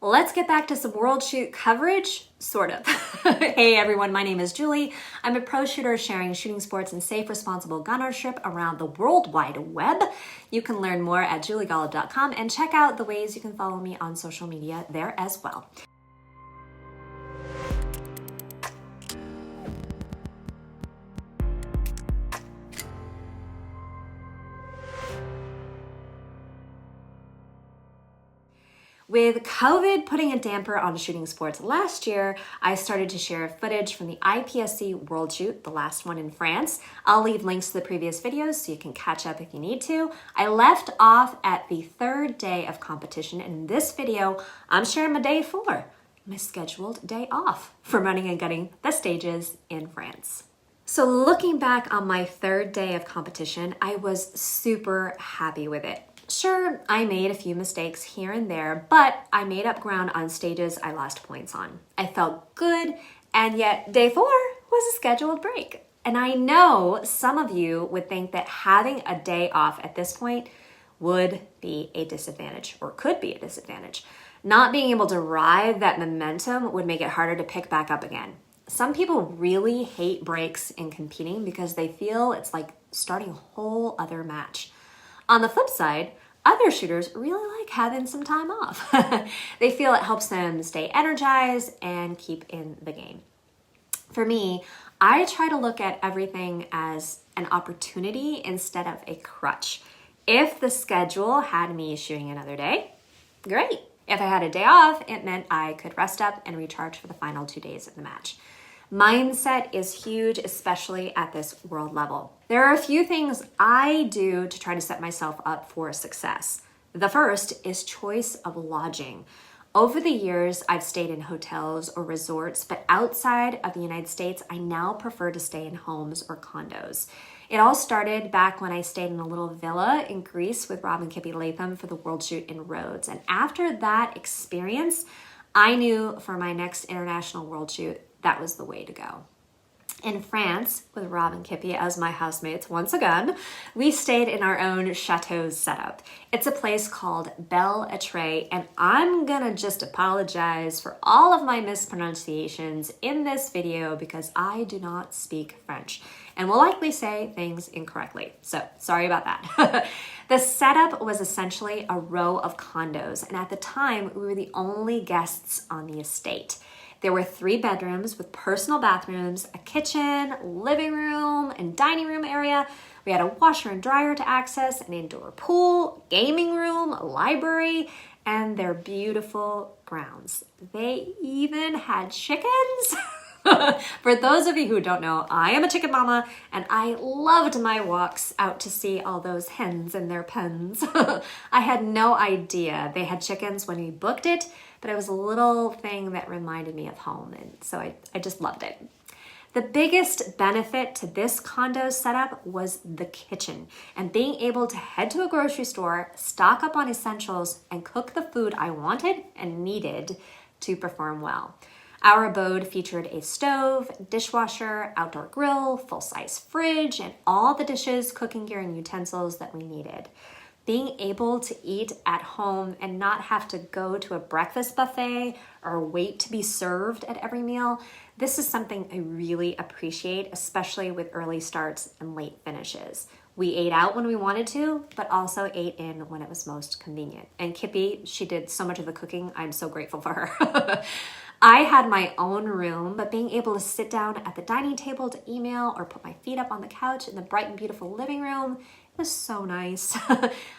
Let's get back to some World Shoot coverage, sort of. Hey everyone, my name is Julie. I'm a pro shooter sharing shooting sports and safe, responsible gun ownership around the World Wide Web. You can learn more at juliegolob.com and check out the ways you can follow me on social media there as well. With COVID putting a damper on shooting sports last year, I started to share footage from the IPSC World Shoot, the last one in France. I'll leave links to the previous videos so you can catch up if you need to. I left off at the third day of competition, and in this video, I'm sharing my day 4, my scheduled day off from running and gunning the stages in France. So looking back on my third day of competition, I was super happy with it. Sure, I made a few mistakes here and there, but I made up ground on stages I lost points on. I felt good, and yet day 4 was a scheduled break. And I know some of you would think that having a day off at this point would be a disadvantage, or could be a disadvantage. Not being able to ride that momentum would make it harder to pick back up again. Some people really hate breaks in competing because they feel it's like starting a whole other match. On the flip side, other shooters really like having some time off. They feel it helps them stay energized and keep in the game. For me, I try to look at everything as an opportunity instead of a crutch. If the schedule had me shooting another day, great. If I had a day off, it meant I could rest up and recharge for the final 2 days of the match. Mindset is huge, especially at this world level. There are a few things I do to try to set myself up for success. The first is choice of lodging. Over the years, I've stayed in hotels or resorts, but outside of the United States, I now prefer to stay in homes or condos. It all started back when I stayed in a little villa in Greece with Rob and Kippy Latham for the World Shoot in Rhodes. And after that experience, I knew for my next international World Shoot, that was the way to go. In France, with Rob and Kippy as my housemates once again, we stayed in our own chateau setup. It's a place called Belle Atray, and I'm gonna just apologize for all of my mispronunciations in this video because I do not speak French and will likely say things incorrectly. So sorry about that. The setup was essentially a row of condos, and at the time, we were the only guests on the estate. There were 3 bedrooms with personal bathrooms, a kitchen, living room, and dining room area. We had a washer and dryer to access, an indoor pool, gaming room, a library, and their beautiful grounds. They even had chickens. For those of you who don't know, I am a chicken mama, and I loved my walks out to see all those hens in their pens. I had no idea they had chickens when we booked it, but it was a little thing that reminded me of home, and so I just loved it. The biggest benefit to this condo setup was the kitchen and being able to head to a grocery store, stock up on essentials, and cook the food I wanted and needed to perform well. Our abode featured a stove, dishwasher, outdoor grill, full-size fridge, and all the dishes, cooking gear, and utensils that we needed. Being able to eat at home and not have to go to a breakfast buffet or wait to be served at every meal, this is something I really appreciate, especially with early starts and late finishes. We ate out when we wanted to, but also ate in when it was most convenient. And Kippy, she did so much of the cooking. I'm so grateful for her. I had my own room, but being able to sit down at the dining table to email or put my feet up on the couch in the bright and beautiful living room, it was so nice.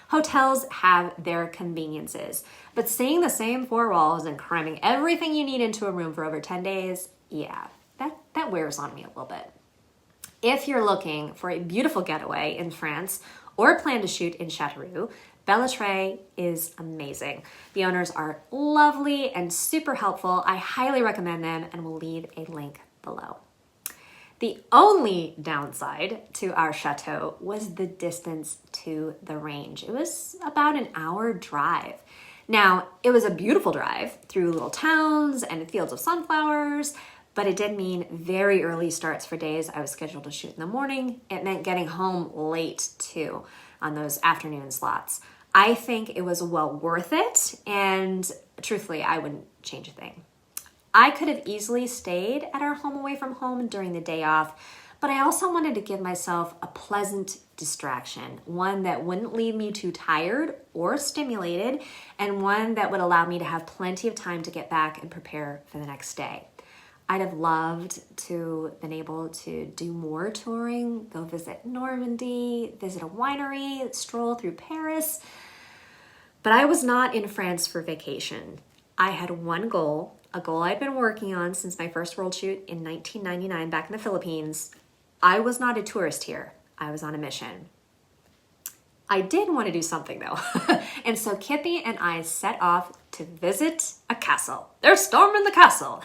Hotels have their conveniences, but seeing the same 4 walls and cramming everything you need into a room for over 10 days, yeah, that wears on me a little bit. If you're looking for a beautiful getaway in France or plan to shoot in Châteauroux, Belle Atray is amazing. The owners are lovely and super helpful. I highly recommend them and will leave a link below. The only downside to our chateau was the distance to the range. It was about an hour drive. Now, it was a beautiful drive through little towns and fields of sunflowers, but it did mean very early starts for days I was scheduled to shoot in the morning. It meant getting home late too on those afternoon slots. I think it was well worth it, and truthfully, I wouldn't change a thing. I could have easily stayed at our home away from home during the day off, but I also wanted to give myself a pleasant distraction, one that wouldn't leave me too tired or stimulated, and one that would allow me to have plenty of time to get back and prepare for the next day. I'd have loved to been able to do more touring, go visit Normandy, visit a winery, stroll through Paris, but I was not in France for vacation. I had one goal, a goal I'd been working on since my first World Shoot in 1999 back in the Philippines. I was not a tourist here. I was on a mission. I did want to do something though. And so Kippy and I set off to visit a castle. They're storming the castle.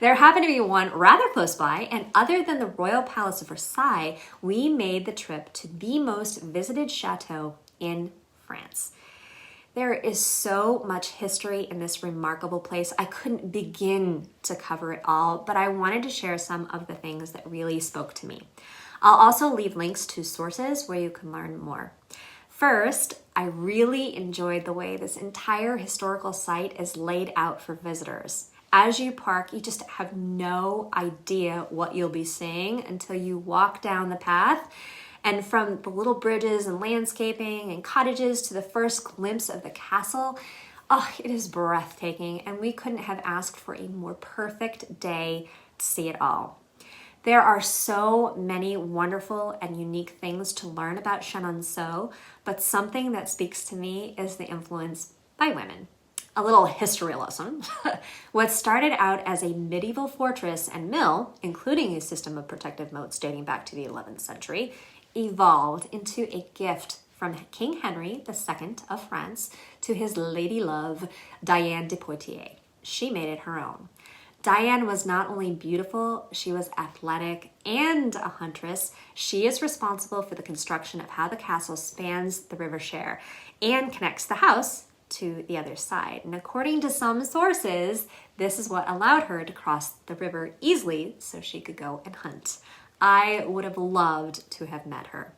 There happened to be one rather close by, and other than the Royal Palace of Versailles, we made the trip to the most visited chateau in France. There is so much history in this remarkable place. I couldn't begin to cover it all, but I wanted to share some of the things that really spoke to me. I'll also leave links to sources where you can learn more. First, I really enjoyed the way this entire historical site is laid out for visitors. As you park, you just have no idea what you'll be seeing until you walk down the path. And from the little bridges and landscaping and cottages to the first glimpse of the castle, oh, it is breathtaking, and we couldn't have asked for a more perfect day to see it all. There are so many wonderful and unique things to learn about Chenonceau, but something that speaks to me is the influence by women. A little history lesson. What started out as a medieval fortress and mill, including a system of protective moats dating back to the 11th century, evolved into a gift from King Henry II of France to his lady love, Diane de Poitiers. She made it her own. Diane was not only beautiful, she was athletic and a huntress. She is responsible for the construction of how the castle spans the River Cher and connects the house to the other side. And according to some sources, this is what allowed her to cross the river easily so she could go and hunt. I would have loved to have met her.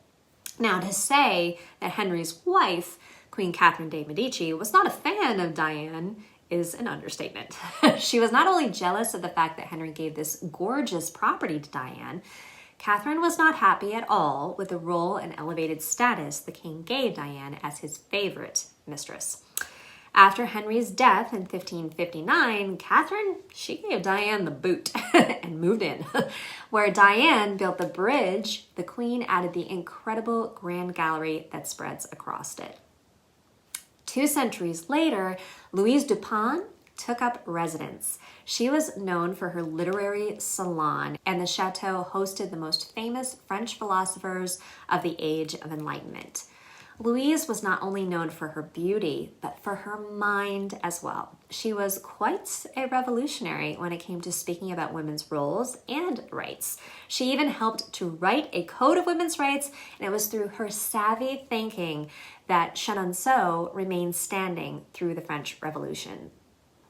Now, to say that Henry's wife, Queen Catherine de' Medici, was not a fan of Diane is an understatement. She was not only jealous of the fact that Henry gave this gorgeous property to Diane, Catherine was not happy at all with the role and elevated status the king gave Diane as his favorite mistress. After Henry's death in 1559, Catherine, she gave Diane the boot and moved in. Where Diane built the bridge, the queen added the incredible grand gallery that spreads across it. 2 centuries later, Louise Dupin took up residence. She was known for her literary salon, and the chateau hosted the most famous French philosophers of the Age of Enlightenment. Louise was not only known for her beauty, but for her mind as well. She was quite a revolutionary when it came to speaking about women's roles and rights. She even helped to write a code of women's rights, and it was through her savvy thinking that Chenonceau remained standing through the French Revolution.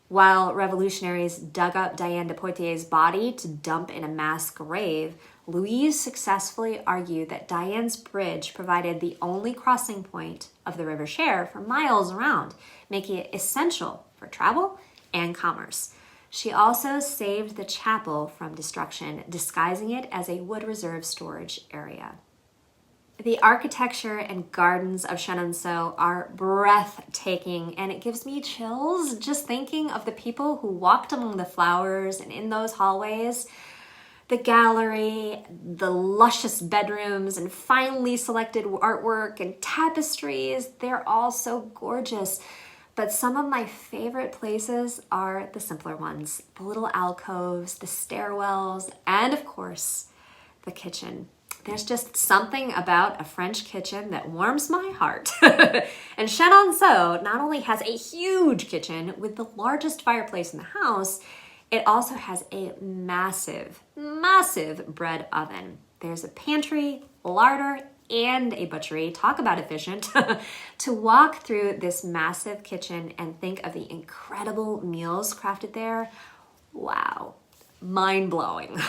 While revolutionaries dug up Diane de Poitiers' body to dump in a mass grave, Louise successfully argued that Diane's bridge provided the only crossing point of the River Cher for miles around, making it essential for travel and commerce. She also saved the chapel from destruction, disguising it as a wood reserve storage area. The architecture and gardens of Chenonceau are breathtaking, and it gives me chills just thinking of the people who walked among the flowers and in those hallways. The gallery, the luscious bedrooms, and finely selected artwork and tapestries, they're all so gorgeous. But some of my favorite places are the simpler ones, the little alcoves, the stairwells, and of course, the kitchen. There's just something about a French kitchen that warms my heart. And Chenonceau not only has a huge kitchen with the largest fireplace in the house, it also has a massive, massive bread oven. There's a pantry, larder, and a butchery. Talk about efficient. To walk through this massive kitchen and think of the incredible meals crafted there, wow. Mind-blowing.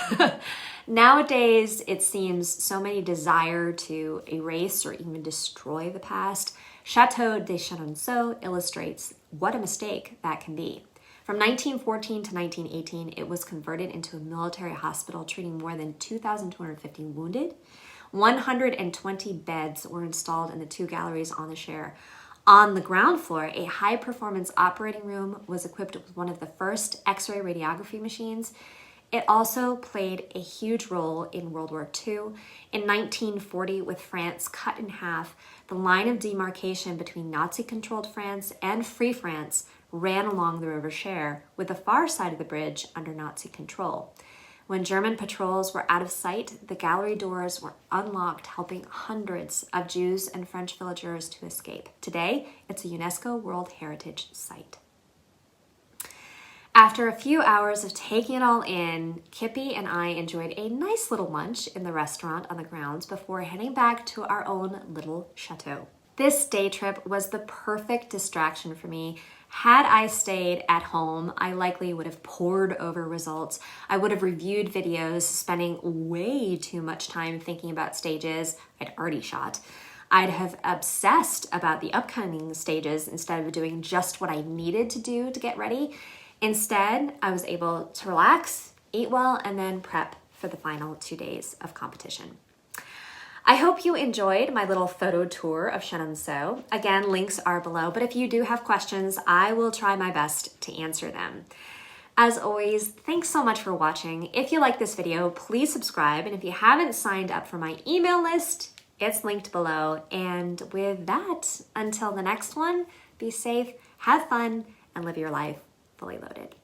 Nowadays, it seems so many desire to erase or even destroy the past. Château de Chenonceau illustrates what a mistake that can be. From 1914 to 1918, it was converted into a military hospital treating more than 2,250 wounded. 120 beds were installed in the 2 galleries on the Cher. On the ground floor, a high-performance operating room was equipped with one of the first X-ray radiography machines. It also played a huge role in World War II. In 1940, with France cut in half, the line of demarcation between Nazi-controlled France and Free France ran along the River Cher, with the far side of the bridge under Nazi control. When German patrols were out of sight, the gallery doors were unlocked, helping hundreds of Jews and French villagers to escape. Today, it's a UNESCO World Heritage Site. After a few hours of taking it all in, Kippy and I enjoyed a nice little lunch in the restaurant on the grounds before heading back to our own little chateau. This day trip was the perfect distraction for me. Had I stayed at home, I likely would have pored over results. I would have reviewed videos, spending way too much time thinking about stages I'd already shot. I'd have obsessed about the upcoming stages instead of doing just what I needed to do to get ready. Instead, I was able to relax, eat well, and then prep for the final 2 days of competition. I hope you enjoyed my little photo tour of Chenonceau. Again, links are below, but if you do have questions, I will try my best to answer them. As always, thanks so much for watching. If you like this video, please subscribe, and if you haven't signed up for my email list, it's linked below. And with that, until the next one, be safe, have fun, and live your life fully loaded.